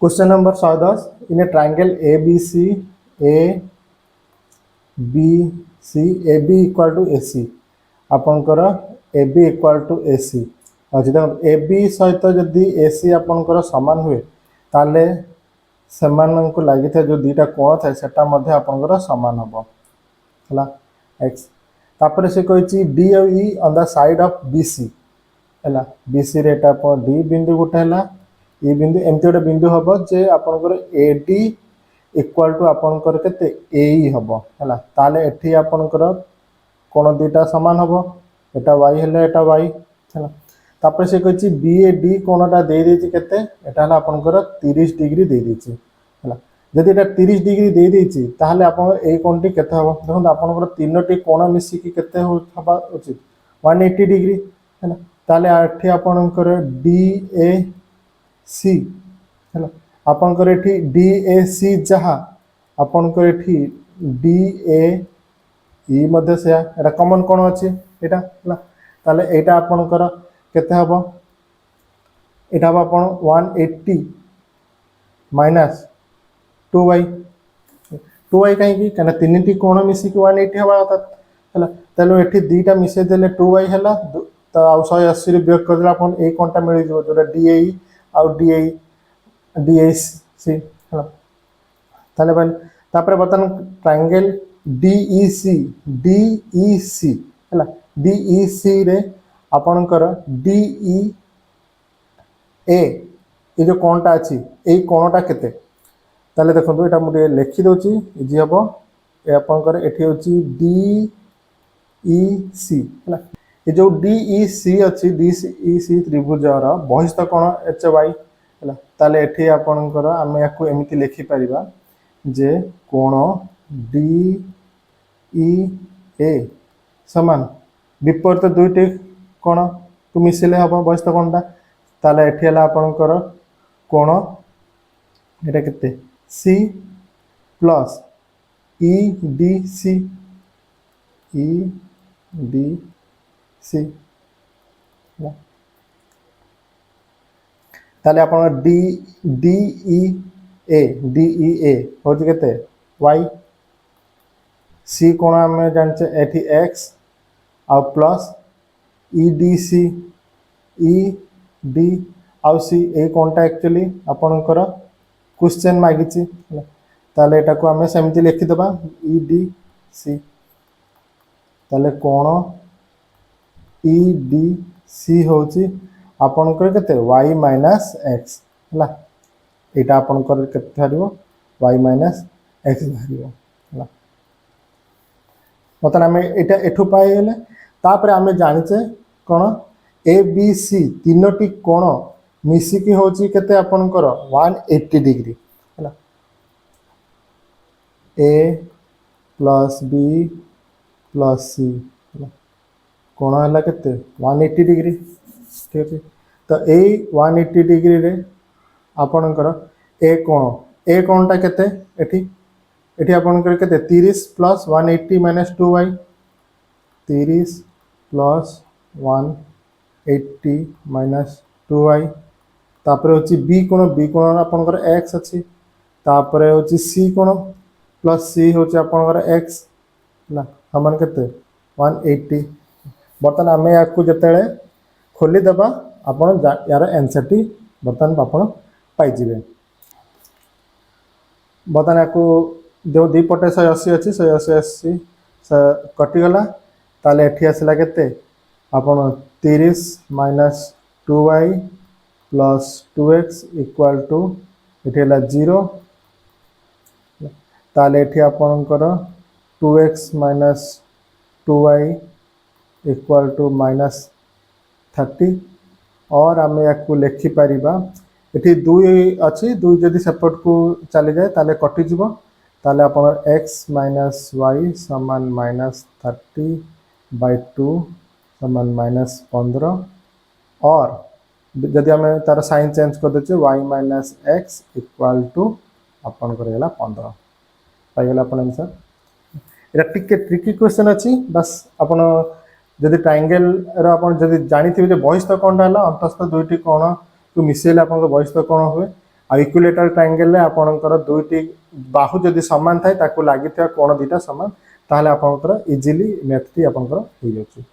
Question number 110 in a triangle ABC equal to AC आपनकर AB equal to AC अच्छे देखो AB सहित जदि AC आपनकर समान हुए ताले समान को लगी था जो दुटा कोण था सेटा मध्य आपनकर समान हबो हला x तापर से कहिछि D और E on the side of BC हला BC रे एटा पर D बिंदु गोटे हला E बिंदु एमती गोटे बिंदु हबो जे आपनकर AD इक्वल टू आपनकर केते AE हबो हला ताले एठी आपनकर कोण दुटा समान हबो एटा y हले एटा y हला तापर से कहिछि BAD कोणटा दे देछि केते एटा हला आपनकर 30 डिग्री दे देछि हला जदि एटा 30 डिग्री दे देछि ताहले आपन ए कोणटी केते हबो देखो आपनकर तीनोटी कोण मिसी कि केते हबा उचित 180 डिग्री हला ताले एठी आपनकर DAC हला आपनकर एठी DAC जहा आपनकर एठी DAE मध्ये से एटा कॉमन कोण अछि एटा हला ताले एटा आपनकर केते हबो एटा हबो आपन 180 माइनस 2y कहीं की कना तीनटी कोण मिसी कि 180 हबा हला ताले एठी दुटा मिसे देले 2y हला तो आ 180 रे वियोग कर देला अपन ए कोणटा मिल जिवो जोटा DAE आ DAC हला ताले भाई तापर बतन ट्रायंगल DEC हला DEC रे आपनकर DEA ये जो कोणटा अछि ए कोणटा केते ताले देखो एटा मुझे लिखि दोची इजी हबो ए आपनकर एठी होची DEC हला ये जो DEC अछि DEC त्रिभुजर बहिस्थ कोण HY हला ताले एठी आपनकर आमे याकू एमिति लिखि परिबा जे कोण DEA समान विपरीत दुईटी कोण को मिसिले हबो बहिस्थ कोणटा ताले एठी हला आपनकर कोण एटा केते C प्लस EDC ताले आपन DEA होची केते y C कोण हम जानचे एठी x आ प्लस EDC ED आ C ए कोणटा एक्चुअली आपनकर क्वेश्चन मागिची ताले एटा को हमें सेमती लिखि दबा EDC ताले कोण EDC होची आपनकर केते y माइनस x हला एटा आपनकर केते हरिवो y माइनस x हरिवो हला मतलब हमें एटा एठु पाई गेले तापर हमें जानिचे कोण ABC तीनोटी कोण मिसी कि होची केते आपनकर 180 डिग्री हला A plus B plus C हला कोण हला केते 180 डिग्री ठीक है तो ए 180 डिग्री रे आपनकर ए कोणटा केते एठी आपनकर केते 30 plus 180 minus 2y 30 plus 180 minus 2y तापर होची B कोण आपनकर x अछि तापर होची C कोण प्लस C होची आपनकर x ना हमन केते 180 बर्तन आमे याकू जतेले खोली दबा आपण यार आंसर टी बर्तन आपण पाई जिवे बर्तन याकू जो दी पटे 180 अछि 180 कटि गला ताले एठी आसला केते आपण 30 minus 2y plus 2x equal to एठी हला 0 ताले एठी आपनकर 2x minus 2y equal to minus 30 और आमे याकू लिखि परिबा एठी 2 अछि 2 जदि सेपट को चली जाए ताले कटि जिवो ताले अपन x माइनस y समान माइनस 30/2 समान माइनस 15 और जदि हमें तार साइन चेंज कर देचे y minus x equal to अपन करेला 15 पाई गेला अपन आंसर एटा टिके ट्रिकी क्वेश्चन अछि बस अपन जदि ट्रायंगल रो अपन जदि जानि थिबे जे बहिस्थ कोणटा हला अंतस्थ दुईटी कोण को मिसेले अपन बहिस्थ कोण हुए आ इक्विलेटरल ट्रायंगल रे आपनकर दुईटी बाहु जदि समान थाए ताकू लागिथिया कोण दुईटा समान ताहले आपनकर इजीली मैथ टी आपनकर हो जाउची।